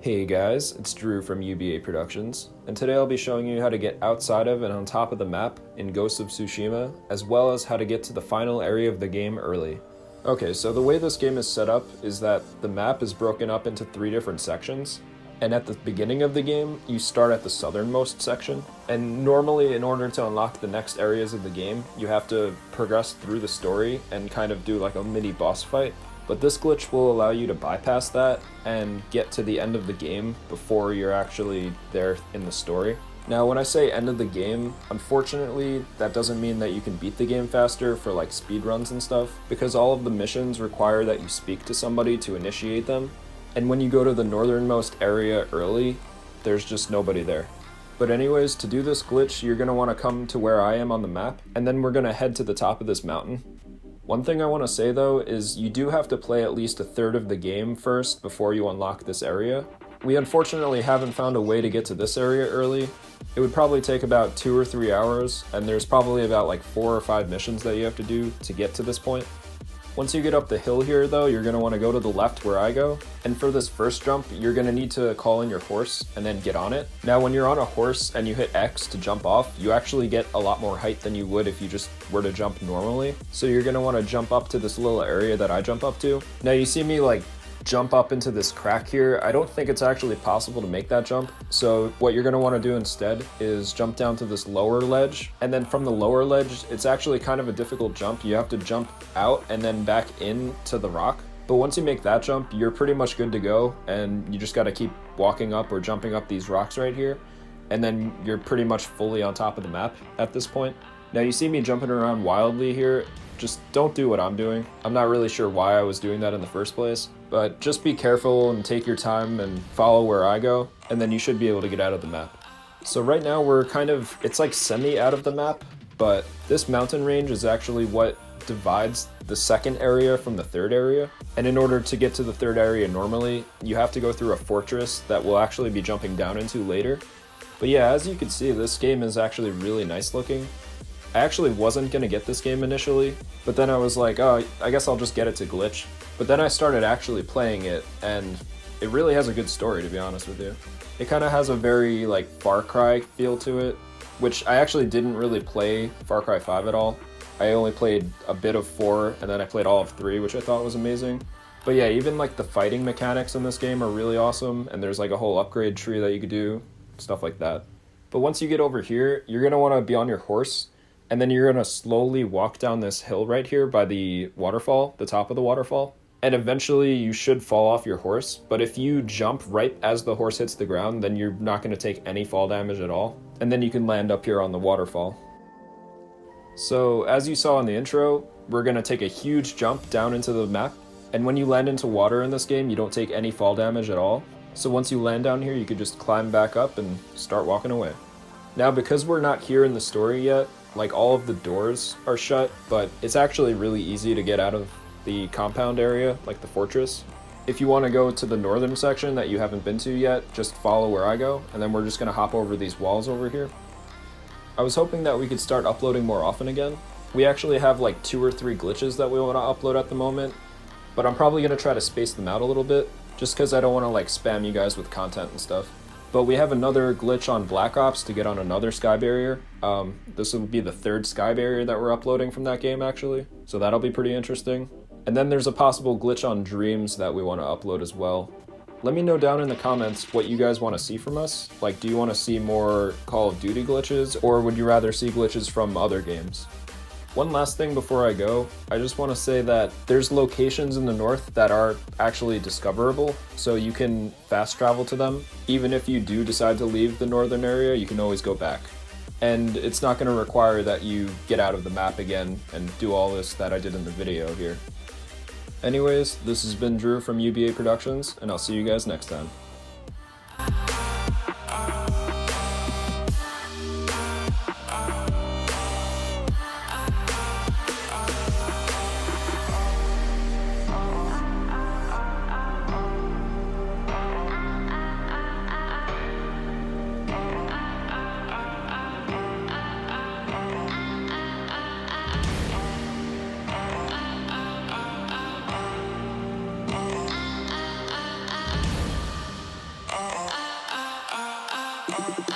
Hey guys, it's Drew from UBA Productions, and today I'll be showing you how to get outside of and on top of the map in Ghost of Tsushima, as well as how to get to the final area of the game early. Okay, so the way this game is set up is that the map is broken up into 3 different sections, and at the beginning of the game, you start at the southernmost section, and normally in order to unlock the next areas of the game, you have to progress through the story and kind of do like a mini boss fight. But this glitch will allow you to bypass that and get to the end of the game before you're actually there in the story. Now, when I say end of the game, unfortunately, that doesn't mean that you can beat the game faster for like speedruns and stuff, because all of the missions require that you speak to somebody to initiate them. And when you go to the northernmost area early, there's just nobody there. But anyways, to do this glitch, you're going to want to come to where I am on the map, and then we're going to head to the top of this mountain. One thing I want to say though is you do have to play at least a third of the game first before you unlock this area. We unfortunately haven't found a way to get to this area early. It would probably take about 2 or 3 hours, and there's probably about like 4 or 5 missions that you have to do to get to this point. Once you get up the hill here though, you're going to want to go to the left where I go, and for this first jump, you're going to need to call in your horse and then get on it. Now when you're on a horse and you hit X to jump off, you actually get a lot more height than you would if you just were to jump normally. So you're going to want to jump up to this little area that I jump up to. Now you see me like jump up into this crack here. I don't think it's actually possible to make that jump. So what you're going to want to do instead is jump down to this lower ledge. And then from the lower ledge, it's actually kind of a difficult jump. You have to jump out and then back into the rock. But once you make that jump, you're pretty much good to go. And you just got to keep walking up or jumping up these rocks right here. And then you're pretty much fully on top of the map at this point. Now you see me jumping around wildly here. Just don't do what I'm doing. I'm not really sure why I was doing that in the first place, but just be careful and take your time and follow where I go, and then you should be able to get out of the map. So right now we're kind of, it's like semi out of the map, but this mountain range is actually what divides the second area from the third area. And in order to get to the third area normally, you have to go through a fortress that we'll actually be jumping down into later. But yeah, as you can see, this game is actually really nice looking. I actually wasn't going to get this game initially, but then I was like, oh, I guess I'll just get it to glitch. But then I started actually playing it, and it really has a good story, to be honest with you. It kind of has a very like Far Cry feel to it, which I actually didn't really play Far Cry 5 at all. I only played a bit of 4, and then I played all of 3, which I thought was amazing. But yeah, even like the fighting mechanics in this game are really awesome, and there's like a whole upgrade tree that you could do, stuff like that. But once you get over here, you're going to want to be on your horse, and then you're going to slowly walk down this hill right here by the waterfall, the top of the waterfall. And eventually you should fall off your horse, but if you jump right as the horse hits the ground, then you're not going to take any fall damage at all. And then you can land up here on the waterfall. So as you saw in the intro, we're going to take a huge jump down into the map. And when you land into water in this game, you don't take any fall damage at all. So once you land down here, you could just climb back up and start walking away. Now, because we're not here in the story yet, like all of the doors are shut, but it's actually really easy to get out of the compound area, like the fortress. If you want to go to the northern section that you haven't been to yet, just follow where I go, and then we're just going to hop over these walls over here. I was hoping that we could start uploading more often again. We actually have like 2 or 3 glitches that we want to upload at the moment, but I'm probably going to try to space them out a little bit, just because I don't want to like spam you guys with content and stuff. But we have another glitch on Black Ops to get on another sky barrier. This will be the 3rd sky barrier that we're uploading from that game actually, so that'll be pretty interesting. And then there's a possible glitch on Dreams that we want to upload as well. Let me know down in the comments what you guys want to see from us. Like, do you want to see more Call of Duty glitches, or would you rather see glitches from other games? One last thing before I go, I just want to say that there's locations in the north that are actually discoverable, so you can fast travel to them. Even if you do decide to leave the northern area, you can always go back. And it's not going to require that you get out of the map again and do all this that I did in the video here. Anyways, this has been Drew from UBA Productions, and I'll see you guys next time. Tsushima.